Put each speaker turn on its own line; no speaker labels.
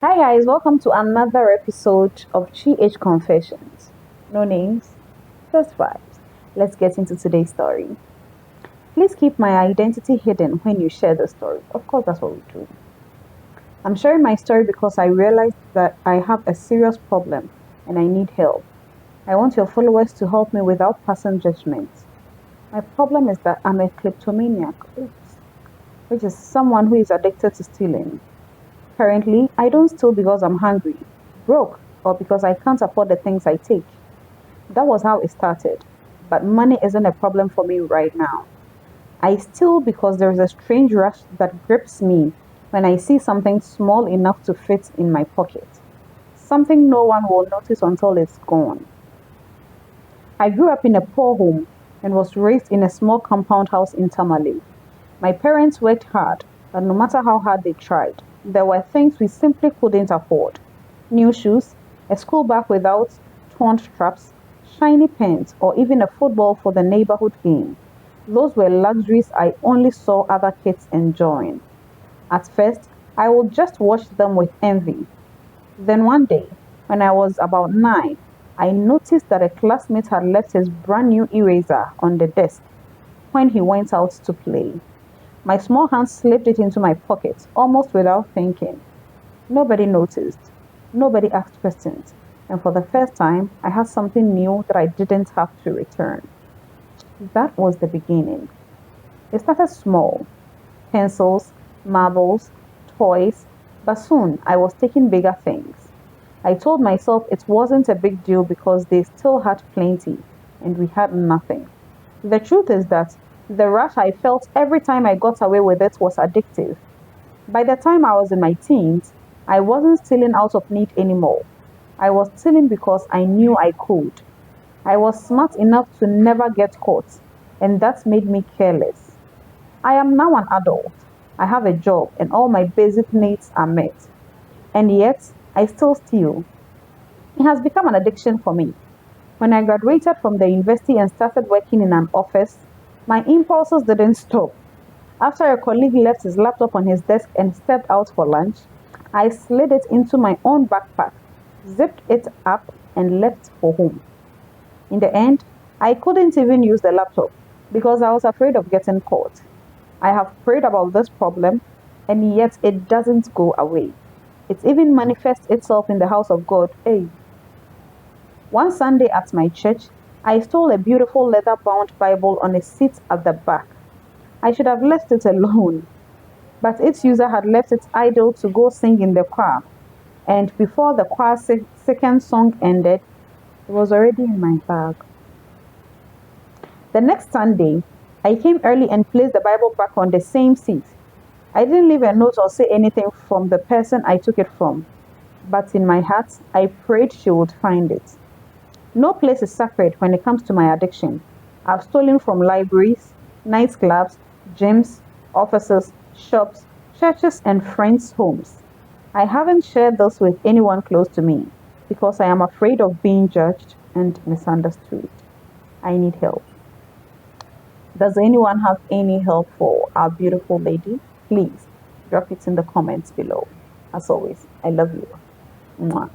Hi guys, welcome to another episode of GH Confessions. No names, just vibes. Let's get into today's story. Please keep my identity hidden when you share the story. Of course, that's what we do. I'm sharing my story because I realized that I have a serious problem and I need help. I want your followers to help me without passing judgment. My problem is that I'm a kleptomaniac, which is someone who is addicted to stealing. Currently, I don't steal because I'm hungry, broke, or because I can't afford the things I take. That was how it started. But money isn't a problem for me right now. I steal because there is a strange rush that grips me when I see something small enough to fit in my pocket. Something no one will notice until it's gone. I grew up in a poor home and was raised in a small compound house in Tamale. My parents worked hard, but no matter how hard they tried, there were things we simply couldn't afford. New shoes, a school bag without torn straps, shiny pens, or even a football for the neighborhood game. Those were luxuries I only saw other kids enjoying. At first, I would just watch them with envy. Then one day, when I was about 9, I noticed that a classmate had left his brand new eraser on the desk when he went out to play. My small hand slipped it into my pocket almost without thinking. Nobody noticed. Nobody asked questions. And for the first time, I had something new that I didn't have to return. That was the beginning. It started small: pencils, marbles, toys, but soon I was taking bigger things. I told myself it wasn't a big deal because they still had plenty and we had nothing. The truth is that the rush I felt every time I got away with it was addictive. By the time I was in my teens, I wasn't stealing out of need anymore. I was stealing because I knew I could. I was smart enough to never get caught, and that made me careless. I am now an adult. I have a job, and all my basic needs are met. And yet, I still steal. It has become an addiction for me. When I graduated from the university and started working in an office, my impulses didn't stop. After a colleague left his laptop on his desk and stepped out for lunch, I slid it into my own backpack, zipped it up, and left for home. In the end, I couldn't even use the laptop because I was afraid of getting caught. I have prayed about this problem, and yet it doesn't go away. It even manifests itself in the house of God. Hey, one Sunday at my church, I stole a beautiful leather bound Bible on a seat at the back. I should have left it alone, but its user had left it idle to go sing in the choir, and before the choir's second song ended, it was already in my bag. The next Sunday, I came early and placed the Bible back on the same seat. I didn't leave a note or say anything from the person I took it from, but in my heart, I prayed she would find it. No place is sacred when it comes to my addiction. I've stolen from libraries, nightclubs, gyms, offices, shops, churches, and friends' homes. I haven't shared this with anyone close to me because I am afraid of being judged and misunderstood. I need help. Does anyone have any help for our beautiful lady? Please drop it in the comments below. As always, I love you. Mwah.